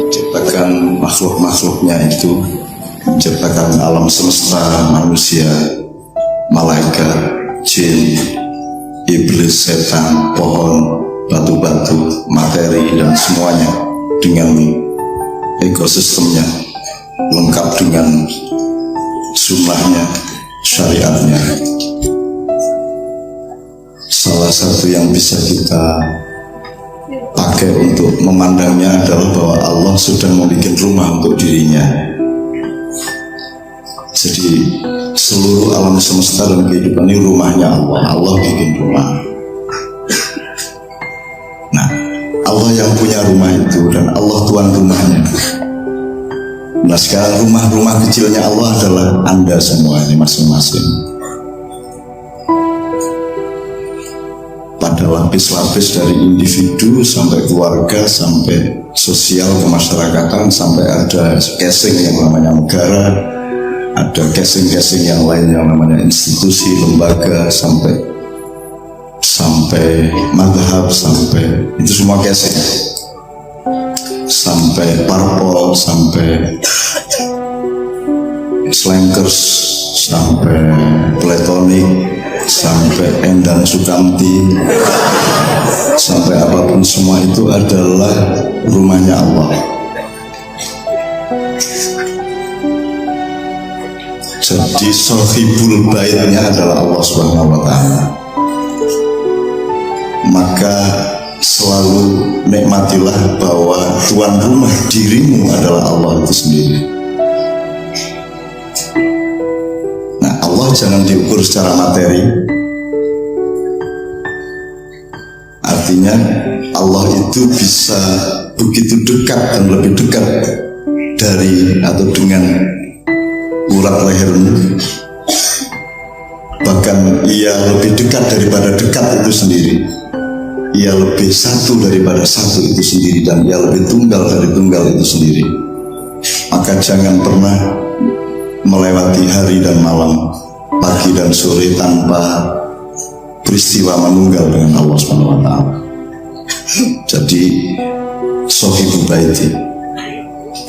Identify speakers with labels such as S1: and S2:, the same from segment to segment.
S1: menciptakan makhluk-makhluknya itu, menciptakan alam semesta, manusia, malaikat, jin, iblis, setan, pohon, batu-batu, materi, dan semuanya dengan ekosistemnya, lengkap dengan sunnahnya, syariatnya. Salah satu yang bisa kita pakai untuk memandangnya adalah bahwa Allah sedang membuat rumah untuk dirinya. Jadi seluruh alam semesta dan kehidupan ini rumahnya Allah. Allah bikin rumah. Nah, Allah yang punya rumah itu dan Allah tuan rumahnya. Nah, sekarang rumah-rumah kecilnya Allah adalah Anda semua ini masing-masing. Pada lapis-lapis dari individu sampai keluarga, sampai sosial kemasyarakatan, sampai ada casing yang namanya negara, ada casing-casing yang lain yang namanya institusi, lembaga, sampai madhab, sampai itu semua casing, sampai parpol, sampai slankers, sampai platonik, sampai Endang Sukamti, sampai apapun, semua itu adalah rumahnya Allah. Jadi sohibul baitnya adalah Allah Subhanahu wa Ta'ala. Maka selalu nikmatilah bahwa tuan rumah dirimu adalah Allah itu sendiri. Nah, Allah jangan diukur secara materi. Artinya Allah itu bisa begitu dekat dan lebih dekat dari atau dengan urat lehermu. Bahkan ia lebih dekat daripada dekat itu sendiri. Ia lebih satu daripada satu itu sendiri, dan ia lebih tunggal dari tunggal itu sendiri. Maka jangan pernah melewati hari dan malam, pagi dan sore tanpa peristiwa menunggal dengan Allah Subhanahu wa Ta'ala. Jadi sohibul baiti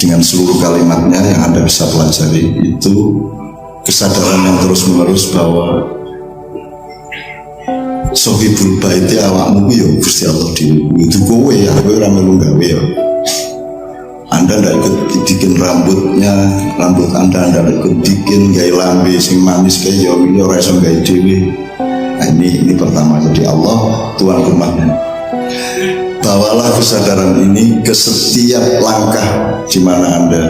S1: dengan seluruh kalimatnya yang Anda bisa pelajari itu kesadaran yang terus menerus bahwa sohibul baiti awakmu ya Gusti Allah dhewe. Itu kowe ya, kowe ora melu gawe ya. Anda ndak ikut bikin rambutnya, rambut Anda ndak ikut bikin gawe lambe sing manis kayak ya ora iso gawe dhewe. Nah, ini pertama. Jadi Allah tuan rumahnya. Bawalah kesadaran ini ke setiap langkah di mana Anda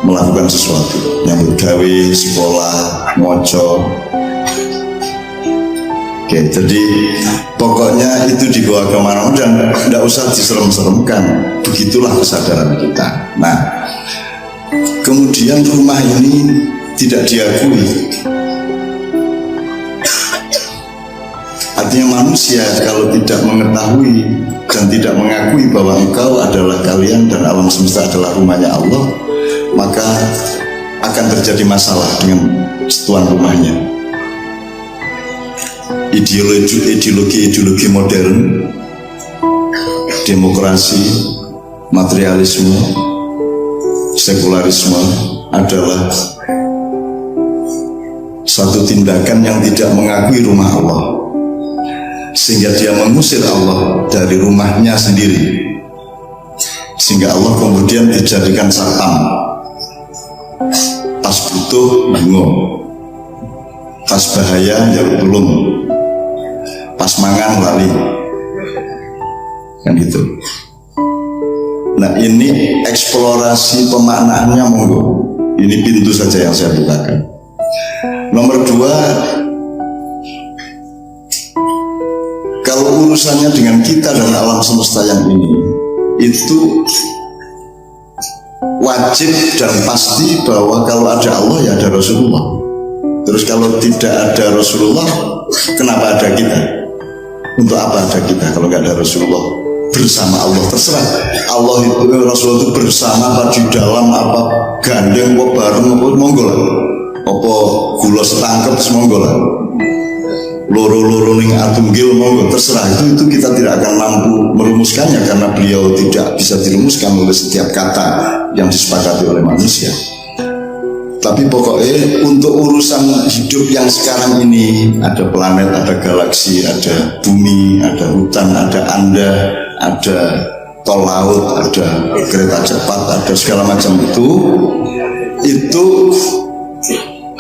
S1: melakukan sesuatu, nyambut gawe, sekolah, moco. Oke, jadi pokoknya itu dibawa kemana-mana dan tidak usah diserem-seremkan. Begitulah kesadaran kita. Nah, kemudian rumah ini tidak diakui. Artinya manusia kalau tidak mengetahui dan tidak mengakui bahwa engkau adalah kalian dan alam semesta adalah rumahnya Allah, maka akan terjadi masalah dengan tuan rumahnya. Ideologi modern, demokrasi, materialisme, sekularisme adalah satu tindakan yang tidak mengakui rumah Allah, sehingga dia mengusir Allah dari rumahnya sendiri, sehingga Allah kemudian dijadikan satpam. Pas butuh bingung, pas bahaya ya belum, pas mangan lali, kan gitu. Nah, ini eksplorasi pemaknaannya monggo. Ini pintu saja yang saya bukakan. Nomor 2, kalau urusannya dengan kita dan alam semesta yang ini, itu wajib dan pasti bahwa kalau ada Allah ya ada Rasulullah. Terus kalau tidak ada Rasulullah, kenapa ada kita? Untuk apa ada kita kalau nggak ada Rasulullah? Bersama Allah terserah. Allah itu, Rasulullah itu bersama apa di dalam, apa gandeng, apa bareng, apa monggo lah, apa gula setangkep monggo lah. loro-loro ning atunggil monggo terserah, itu kita tidak akan mampu merumuskannya karena beliau tidak bisa dirumuskan oleh setiap kata yang disepakati oleh manusia. Tapi pokoknya untuk urusan hidup yang sekarang ini, ada planet, ada galaksi, ada bumi, ada hutan, ada Anda, ada tol laut, ada kereta cepat, ada segala macam itu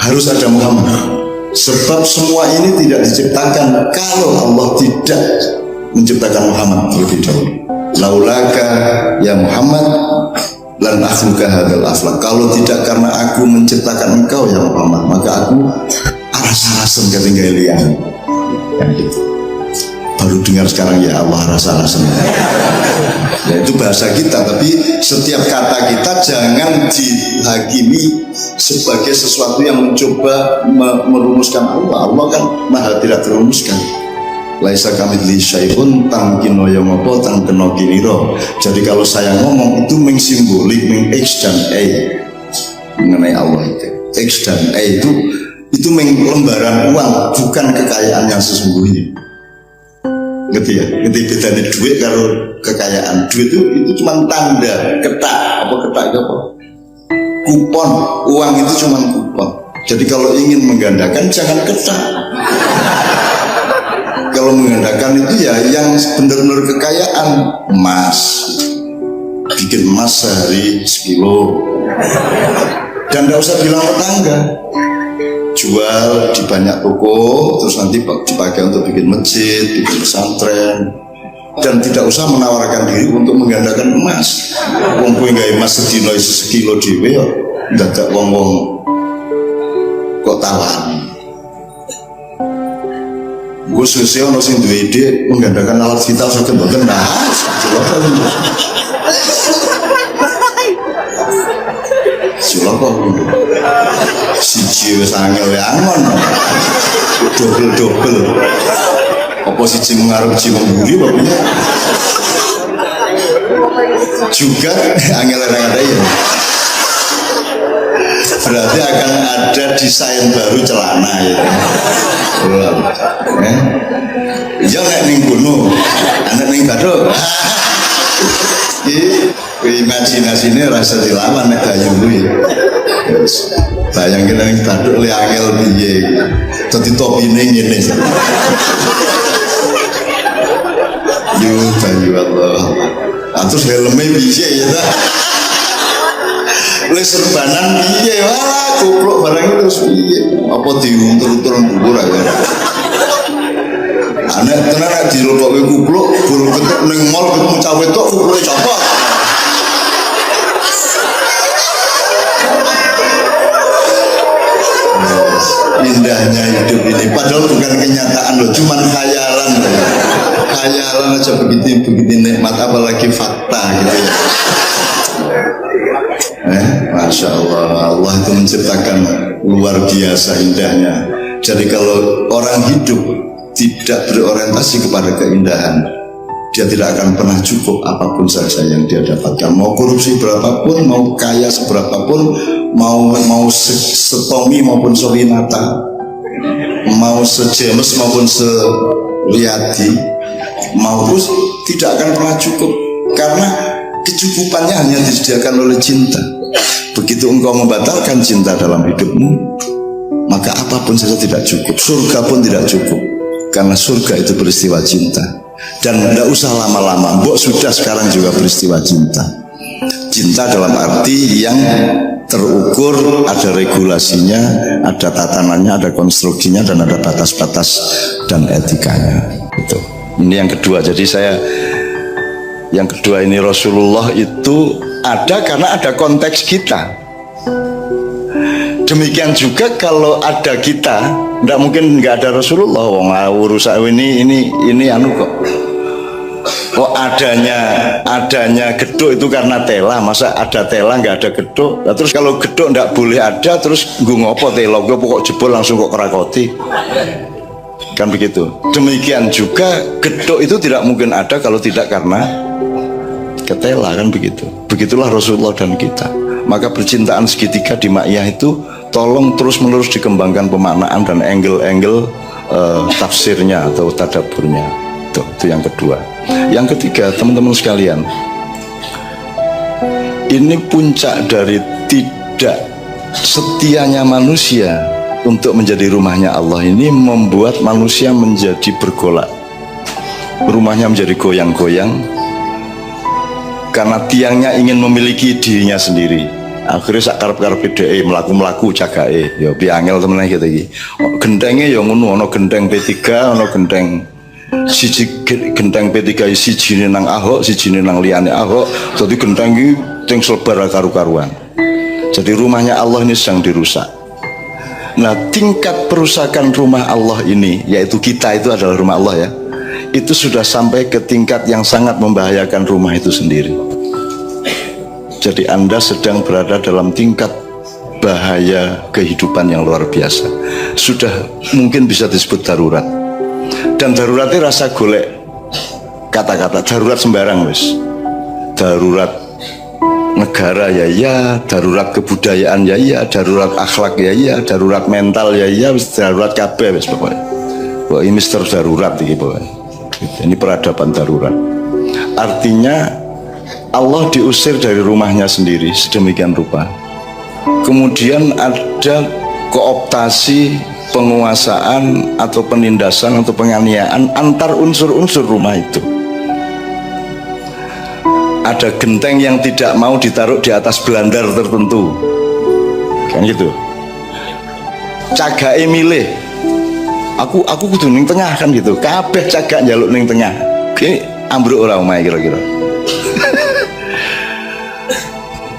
S1: harus ada Muhammad. Sebab semua ini tidak diciptakan kalau Allah tidak menciptakan Muhammad terlebih dahulu. Laulaka ya Muhammad lan akhluka hadzal aflak. Kalau tidak karena aku menciptakan engkau ya Muhammad, maka aku aras-arasen ketinggalan liang. Baru dengar sekarang ya Allah rasa-rasen. Ya itu bahasa kita, tapi setiap kata kita jangan dihakimi sebagai sesuatu yang mencoba merumuskan Allah. Allah kan maha tidak terumuskan. Laisa kamitslihi syai'un tamkino ya apa tangkeno kiniro. Jadi kalau saya ngomong itu mengsimbolik X dan A mengenai Allah itu. X dan A itu lembaran uang, bukan kekayaan yang sesungguhnya. Ngerti ya? Ngerti bedanya duit kalau kekayaan. Duit itu cuma tanda, ketak itu apa? Kupon, uang itu cuma kupon. Jadi kalau ingin menggandakan jangan ketak. Kalau menggandakan itu ya yang benar-benar kekayaan, emas. Bikin emas sehari 1 kilo. Dan tidak usah bilang tetangga. Jual di banyak toko, terus nanti dipakai untuk bikin masjid, bikin pesantren, dan tidak usah menawarkan diri untuk menggandakan emas. Wong kowe gawe emas sedina 1 kilo dhewe yo dadak wong-wong kok tawani. Gue suwe ono sing duwe ide menggandakan alat vital saged mboten nah. Cilaka siji wis angel angon. Dobel-dobel. Apa siji mengarep siji membuli pokoknya. Juga angel ada ya. Berarti akan ada desain baru celana ya. Ya nek ning gunung, anak ning bathuk. Imajinasinya rasa dilawan nek bayu kuwi. Bayangke ning bathuk le angel piye. Dadi topine ngene. Yo bayu Allah. Atus helme piye ya ta? Le serbanan piye walah goblok barang terus piye? Apa diuntur-untur dhuwur ae. Anak tenan nek dirobokke kupluk buru ketuk ning mall ketemu cah wedok kupluke copot. Indahnya hidup ini padahal bukan kenyataan loh, cuman khayalan loh. Khayalan aja begitu nikmat apalagi fakta gitu ya. Masya Allah, Allah itu menciptakan luar biasa indahnya. Jadi kalau orang hidup tidak berorientasi kepada keindahan, dia tidak akan pernah cukup apapun saja yang dia dapatkan. Mau korupsi berapapun, mau kaya seberapapun, mau setomi maupun sewinata, mau sejemes maupun seriadi, mau terus tidak akan pernah cukup karena kecukupannya hanya disediakan oleh cinta. Begitu engkau membatalkan cinta dalam hidupmu, maka apapun saja tidak cukup. Surga pun tidak cukup, karena surga itu peristiwa cinta. Dan tidak usah lama-lama, mbok sudah sekarang juga peristiwa cinta. Cinta dalam arti yang terukur, ada regulasinya, ada tatanannya, ada konstruksinya, dan ada batas-batas dan etikanya. Itu. Ini yang kedua. Jadi yang kedua ini Rasulullah itu ada karena ada konteks kita. Demikian juga kalau ada kita, tidak mungkin nggak ada Rasulullah. Wong urusan ini anu kok. Oh adanya geduk itu karena tela. Masa ada tela nggak ada geduk? Nah, terus kalau geduk nggak boleh ada, terus gue ngopo tela? Gue pokok jebol langsung kok kerakoti. Kan begitu. Demikian juga geduk itu tidak mungkin ada kalau tidak karena ketela, kan begitu. Begitulah Rasulullah dan kita. Maka percintaan segitiga di Ma'iyah itu tolong terus menerus dikembangkan pemaknaan dan angle-angle tafsirnya atau tadaburnya. Itu yang kedua. Yang ketiga, teman-teman sekalian, ini puncak dari tidak setianya manusia untuk menjadi rumahnya Allah ini membuat manusia menjadi bergolak. Rumahnya menjadi goyang-goyang karena tiangnya ingin memiliki dirinya sendiri. Akhirnya sakar-karep PDE melaku-melaku cagae ya piangel temen gitu iki. Gendenge ya ngono, ana gendeng P3, ana gendeng siji gendeng P3 sijine nang Ahok, sijine nang liyane Ahok. Dadi gendeng iki teng selebar karu-karuan. Jadi rumahnya Allah ini sedang dirusak. Nah, tingkat perusakan rumah Allah ini, yaitu kita itu adalah rumah Allah ya, itu sudah sampai ke tingkat yang sangat membahayakan rumah itu sendiri. Jadi Anda sedang berada dalam tingkat bahaya kehidupan yang luar biasa. Sudah mungkin bisa disebut darurat. Dan daruratnya rasa golek kata-kata darurat sembarang wis. Darurat negara ya iya, darurat kebudayaan ya iya, darurat akhlak ya iya, darurat mental ya iya, darurat kabeh wis pokoknya. Wah, ini Mister Darurat iki pokoknya. Ini peradaban darurat. Artinya Allah diusir dari rumahnya sendiri sedemikian rupa. Kemudian ada kooptasi, penguasaan atau penindasan atau penganiayaan antar unsur-unsur rumah itu. Ada genteng yang tidak mau ditaruh di atas belandar tertentu, kan gitu. Cagae milih, aku kudu ning tengah kan gitu. Kabeh cagak njaluk ning tengah. Ki ambruk ora omahe kira-kira.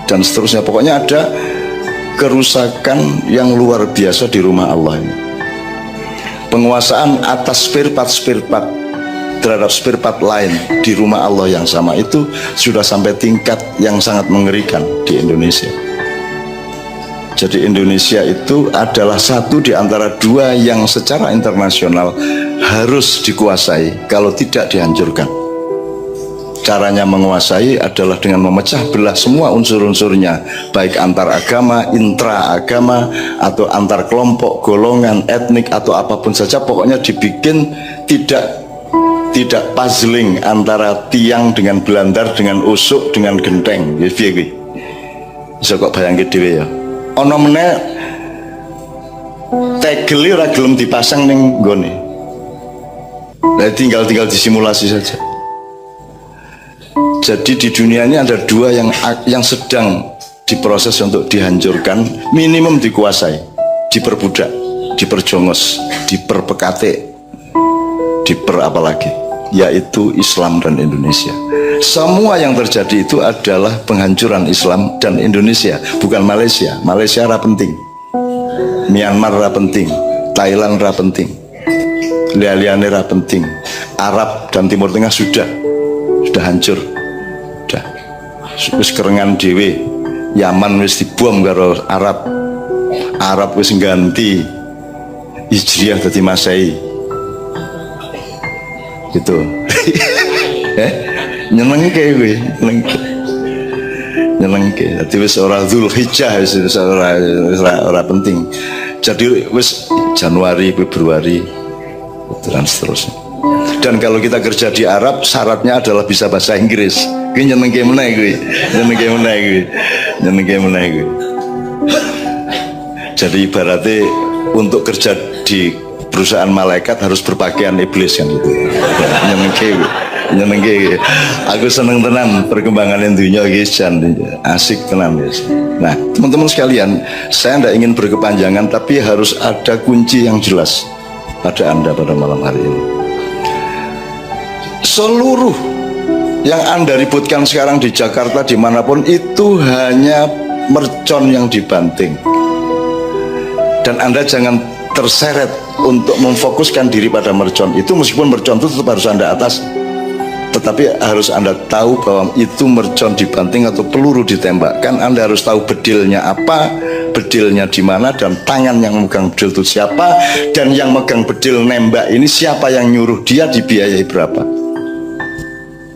S1: Dan seterusnya, pokoknya ada kerusakan yang luar biasa di rumah Allah ini. Penguasaan atas spirpat terhadap spirpat lain di rumah Allah yang sama itu sudah sampai tingkat yang sangat mengerikan di Indonesia. Jadi Indonesia itu adalah satu di antara dua yang secara internasional harus dikuasai, kalau tidak dihancurkan. Caranya menguasai adalah dengan memecah belah semua unsur-unsurnya, baik antar agama, intra agama, atau antar kelompok, golongan, etnik, atau apapun saja. Pokoknya dibikin tidak puzzling antara tiang dengan belandar, dengan usuk, dengan genteng. Bisa kok bayangin dhewe ya. Ono meneh tegel ora gelem dipasang ning nggone. Nah, tinggal disimulasi saja. Jadi di dunia ini ada dua yang sedang diproses untuk dihancurkan, minimum dikuasai, diperbudak, diperjongos, diperpekate, apalagi, yaitu Islam dan Indonesia. Semua yang terjadi itu adalah penghancuran Islam dan Indonesia, bukan Malaysia. Malaysia ra penting, Myanmar ra penting, Thailand ra penting, liane ra penting, Arab dan Timur Tengah sudah hancur. Wis kerengan dhewe. Yaman wis dibom karo Arab wis ganti Hijriah dadi Masehi gitu. Nyenengke kuwi, nyenengke dadi wis ora Zulhijjah, wis ora penting. Jadi wis Januari, Februari dan seterusnya. Dan kalau kita kerja di Arab, syaratnya adalah bisa bahasa Inggris. Kuwi nyenengke meneh kuwi. Jadi ibaratnya untuk kerja di perusahaan malaikat harus berpakaian iblis kan gitu. Nyenengke. Aku seneng tenan perkembangan dunia iki jan asik tenan guys. Nah, teman-teman sekalian, saya tidak ingin berkepanjangan, tapi harus ada kunci yang jelas pada Anda pada malam hari ini. Seluruh yang Anda ributkan sekarang di Jakarta, dimanapun, itu hanya mercon yang dibanting. Dan Anda jangan terseret untuk memfokuskan diri pada mercon itu, meskipun mercon itu tetap harus Anda atas, tetapi harus Anda tahu bahwa itu mercon dibanting atau peluru ditembakkan. Anda harus tahu bedilnya apa, bedilnya di mana, dan tangan yang megang bedil itu siapa, dan yang megang bedil nembak ini siapa, yang nyuruh dia, dibiayai berapa.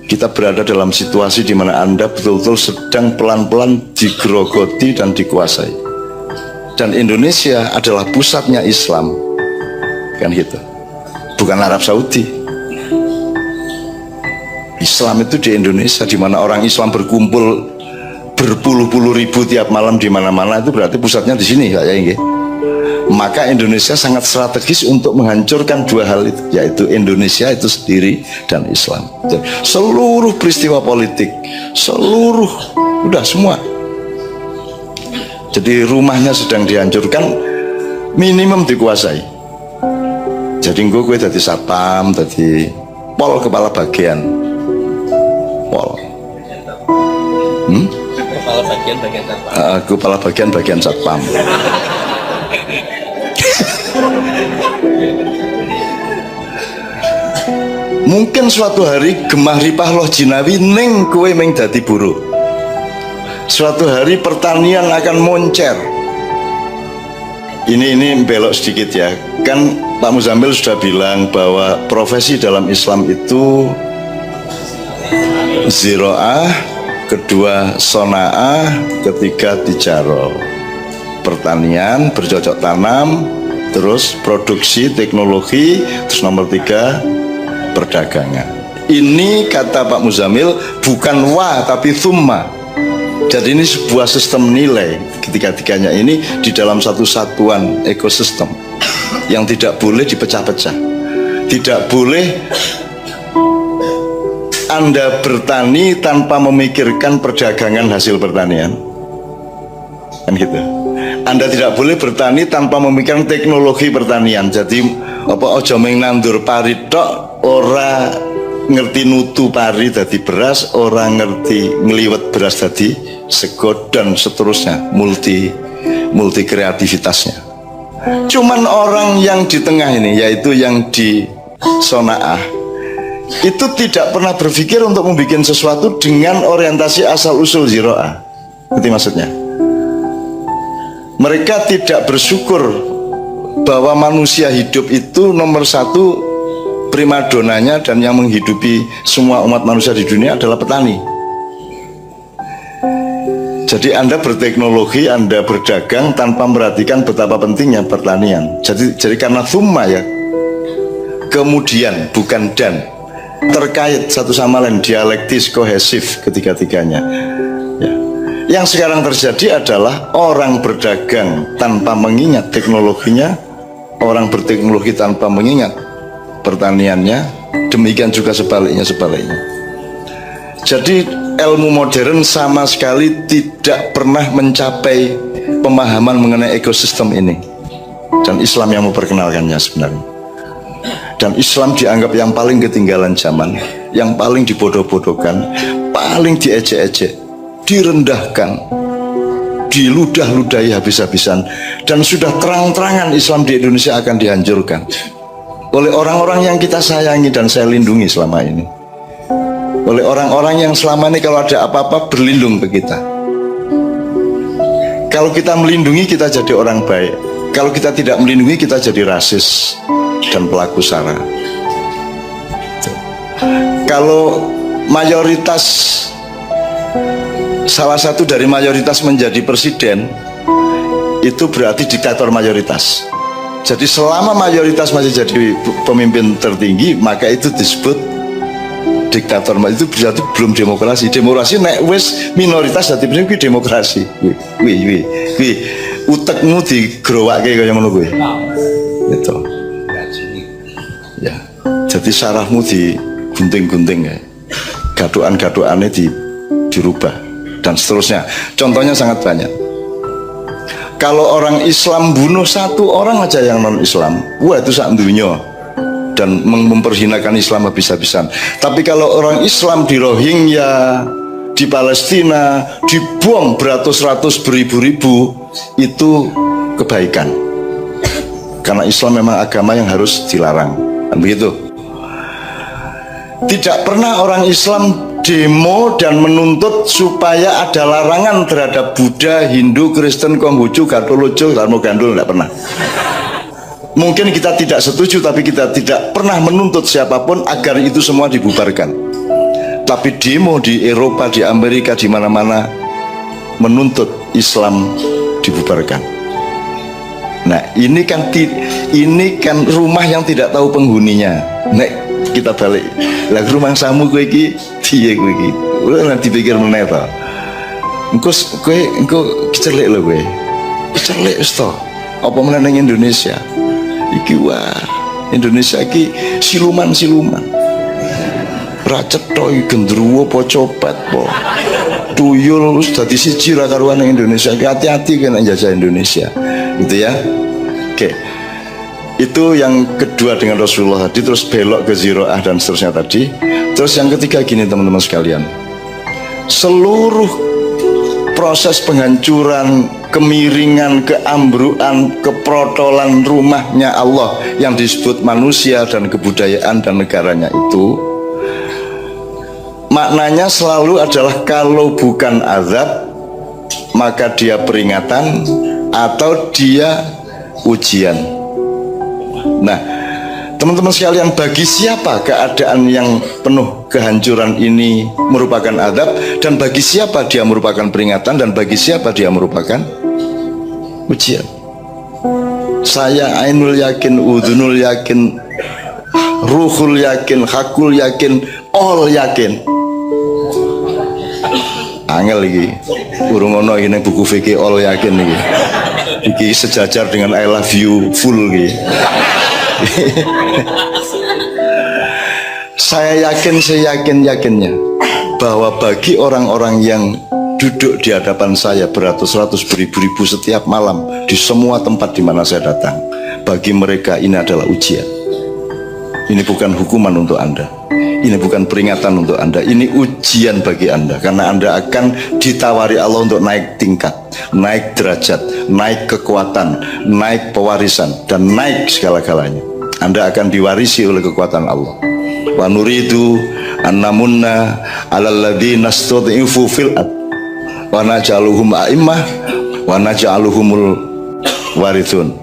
S1: Kita berada dalam situasi di mana Anda betul-betul sedang pelan-pelan digerogoti dan dikuasai. Dan Indonesia adalah pusatnya Islam, kan gitu. bukan Arab Saudi. Islam itu di Indonesia, di mana orang Islam berkumpul berpuluh-puluh ribu tiap malam di mana-mana, itu berarti pusatnya di sini, kayaknya. Maka Indonesia sangat strategis untuk menghancurkan dua hal itu, yaitu Indonesia itu sendiri dan Islam. Jadi, seluruh peristiwa politik, seluruh, udah semua. Jadi rumahnya sedang dihancurkan, minimum dikuasai. Jadi gue jadi satpam, jadi pol, kepala bagian, pol.
S2: Kepala bagian satpam.
S1: Kepala bagian satpam. Mungkin suatu hari gemah ripah loh jinawi ning kue meng dadi buruh. Suatu hari pertanian akan moncer. Ini belok sedikit ya. Kan Pak Muzamil sudah bilang bahwa profesi dalam Islam itu ziro'ah, kedua sona'ah, ketiga tijarah. Pertanian, bercocok tanam, terus produksi, teknologi, terus nomor 3 perdagangan. Ini kata Pak Muzamil bukan wa tapi thumma. Jadi ini sebuah sistem nilai, ketiga-tiganya ini di dalam satu satuan ekosistem yang tidak boleh dipecah-pecah. Tidak boleh Anda bertani tanpa memikirkan perdagangan hasil pertanian, kan gitu. Anda tidak boleh bertani tanpa memikirkan teknologi pertanian. Jadi apa ojo meng nandur pari tok, ora ngerti nutu pari dadi beras, ora ngerti ngeliwet beras dadi sego, dan seterusnya, multi kreativitasnya. Cuman orang yang di tengah ini, yaitu yang di sona'ah, itu tidak pernah berpikir untuk membuat sesuatu dengan orientasi asal usul ziro'ah. Ngerti maksudnya? Mereka tidak bersyukur bahwa manusia hidup itu nomor satu primadonanya dan yang menghidupi semua umat manusia di dunia adalah petani. Jadi Anda berteknologi, Anda berdagang tanpa memperhatikan betapa pentingnya pertanian. Jadi karena thumma ya, kemudian bukan dan, terkait satu sama lain, dialektis, kohesif ketiga-tiganya. Ya. Yang sekarang terjadi adalah orang berdagang tanpa mengingat teknologinya, orang berteknologi tanpa mengingat pertaniannya, demikian juga sebaliknya. Jadi ilmu modern sama sekali tidak pernah mencapai pemahaman mengenai ekosistem ini, dan Islam yang memperkenalkannya sebenarnya. Dan Islam dianggap yang paling ketinggalan zaman, yang paling dibodoh-bodohkan, paling diejek-ejek, direndahkan, diludah-ludahi habis-habisan, dan sudah terang-terangan Islam di Indonesia akan dihancurkan oleh orang-orang yang kita sayangi dan saya lindungi selama ini, oleh orang-orang yang selama ini kalau ada apa-apa berlindung ke kita. Kalau kita melindungi, kita jadi orang baik. Kalau kita tidak melindungi, kita jadi rasis dan pelaku SARA. Kalau mayoritas, salah satu dari mayoritas menjadi presiden, itu berarti diktator mayoritas. Jadi selama mayoritas masih jadi pemimpin tertinggi, maka itu disebut diktator. Itu berarti belum demokrasi. Demokrasi nek wis minoritas dadi prinsip demokrasi. Wih. Utekmu digerowake kaya ngono kuwi. Gitu. Ya. Jadi sarafmu digunting-gunting ya. Gadukan-gadukannya dirubah dan seterusnya. Contohnya sangat banyak. Kalau orang Islam bunuh satu orang aja yang non-Islam, wah itu sak dunya, dan memperhinakan Islam habis-habisan. Tapi kalau orang Islam di Rohingya, di Palestina, dibuang beratus-ratus, beribu-ribu, itu kebaikan. Karena Islam memang agama yang harus dilarang, kan begitu? Tidak pernah orang Islam demo dan menuntut supaya ada larangan terhadap Buddha, Hindu, Kristen, Konghucu, Gatolojo, Dharma Gandul, tidak pernah. Mungkin kita tidak setuju, tapi kita tidak pernah menuntut siapapun agar itu semua dibubarkan. Tapi demo di Eropa, di Amerika, di mana-mana menuntut Islam dibubarkan. Nah, ini kan rumah yang tidak tahu penghuninya. Nek kita balik, lah rumah samu kowe iki piye kowe iki? Ora dipikir meneh to. Engko kecelik lho kowe. Kecelik wis to. Apa meneh ning Indonesia? Iki wah, Indonesia iki siluman-siluman. Ra cetha gendruwo apa copat po. Tuyul wis dadi siji ra karuan ning Indonesia. Hati-hati kena jajah Indonesia. Gitu ya. Oke. Itu yang kedua dengan Rasulullah tadi, terus belok ke Ziro'ah dan seterusnya tadi. Terus yang ketiga gini teman-teman sekalian, seluruh proses penghancuran, kemiringan, keambruan, keprotolan rumahnya Allah yang disebut manusia dan kebudayaan dan negaranya itu, maknanya selalu adalah kalau bukan azab maka dia peringatan atau dia ujian. Nah, teman-teman sekalian, bagi siapa keadaan yang penuh kehancuran ini merupakan azab, dan bagi siapa dia merupakan peringatan, dan bagi siapa dia merupakan ujian? Saya ainul yakin, udhunul yakin, ruhul yakin, hakul yakin, all yakin. Angel lagi urung ono ini buku fikih all yakin nih. Iki sejajar dengan I love you full gitu. Saya yakin seyakin-yakinnya bahwa bagi orang-orang yang duduk di hadapan saya beratus-ratus beribu-ribu setiap malam di semua tempat di mana saya datang, bagi mereka ini adalah ujian. Ini bukan hukuman untuk Anda, ini bukan peringatan untuk Anda, ini ujian bagi Anda, karena Anda akan ditawari Allah untuk naik tingkat, naik derajat, naik kekuatan, naik pewarisan, dan naik segala-galanya. Anda akan diwarisi oleh kekuatan Allah. Wa nuridu annamunna 'alal ladzina istud'ifu fil ard wa naj'aluhum a'immah wa naj'aluhumul warithun.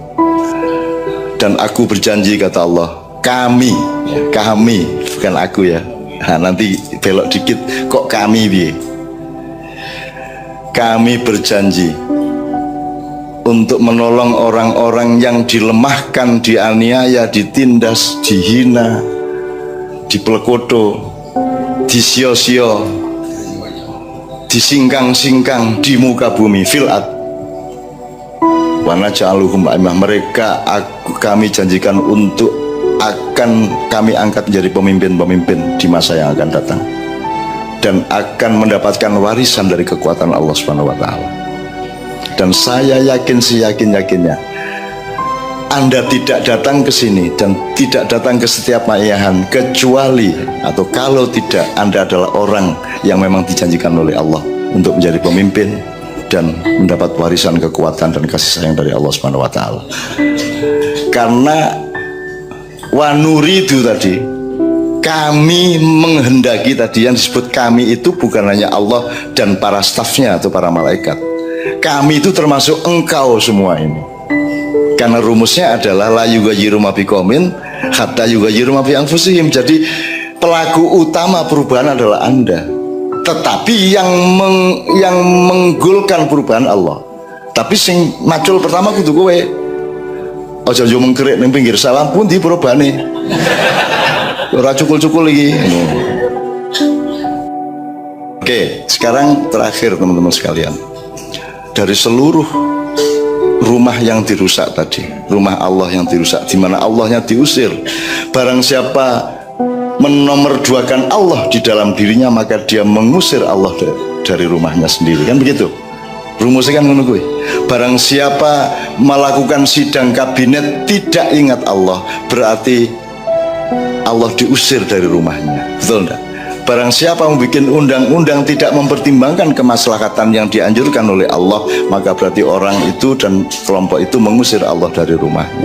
S1: Dan aku berjanji, kata Allah, kami, bukan aku ya. Nah, nanti belok dikit, kok kami biye? Kami berjanji untuk menolong orang-orang yang dilemahkan, dianiaya, ditindas, dihina, dipelekoto, disio-sio, disingkang-singkang di muka bumi, filat. Wana ja'aluhum aimah, mereka kami janjikan untuk akan kami angkat menjadi pemimpin-pemimpin di masa yang akan datang, dan akan mendapatkan warisan dari kekuatan Allah Subhanahu wa Ta'ala. Dan saya yakin seyakin-yakinnya, Anda tidak datang ke sini dan tidak datang ke setiap ma'yahan kecuali, atau kalau tidak, Anda adalah orang yang memang dijanjikan oleh Allah untuk menjadi pemimpin dan mendapat warisan kekuatan dan kasih sayang dari Allah Subhanahu wa Ta'ala. Karena wanuridu tadi, kami menghendaki tadi, yang disebut kami itu bukan hanya Allah dan para stafnya atau para malaikat. Kami itu termasuk engkau semua ini. Karena rumusnya adalah la yughayyiru ma biqaumin hatta yughayyiru ma bi anfusihim. Jadi pelaku utama perubahan adalah Anda. Tetapi yang menggolkan perubahan Allah. Tapi sing macul pertama kudu kowe. Aja yo mengkerik ning pinggir sawah pun di perubahane. Ora cukul-cukul iki. Oke, sekarang terakhir teman-teman sekalian. Dari seluruh rumah yang dirusak tadi, rumah Allah yang dirusak, di mana Allahnya diusir, barang siapa menomorduakan Allah di dalam dirinya, maka dia mengusir Allah dari rumahnya sendiri. Kan begitu rumusnya, kan menunggu. Barang siapa melakukan sidang kabinet tidak ingat Allah, berarti Allah diusir dari rumahnya. Betul enggak? Barang siapa membuat undang-undang tidak mempertimbangkan kemaslahatan yang dianjurkan oleh Allah, maka berarti orang itu dan kelompok itu mengusir Allah dari rumahnya.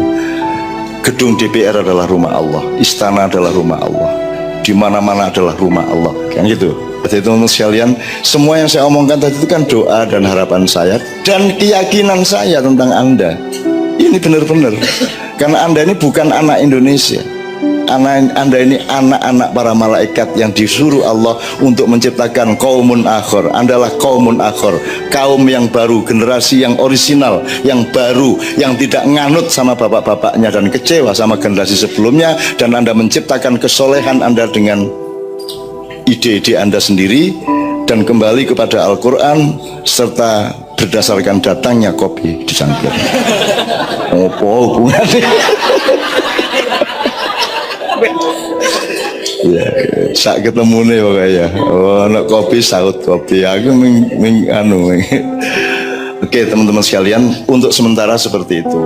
S1: Gedung DPR adalah rumah Allah, istana adalah rumah Allah, di mana-mana adalah rumah Allah. Kan gitu. Jadi teman-teman sekalian, semua yang saya omongkan tadi itu kan doa dan harapan saya dan keyakinan saya tentang Anda. Ini benar-benar, karena Anda ini bukan anak Indonesia. Anda ini anak-anak para malaikat yang disuruh Allah untuk menciptakan kaumun akhor. Anda adalah kaumun akhor, kaum yang baru, generasi yang orisinal, yang baru, yang tidak nganut sama bapak-bapaknya dan kecewa sama generasi sebelumnya. Dan Anda menciptakan kesolehan Anda dengan ide-ide Anda sendiri dan kembali kepada Al-Quran serta berdasarkan datangnya kopi di cangkir. Apa hubungannya? Ya, sak ketemu nih pokoknya. Oh, anak kopi saut kopi. Aku Oke, teman-teman sekalian, untuk sementara seperti itu.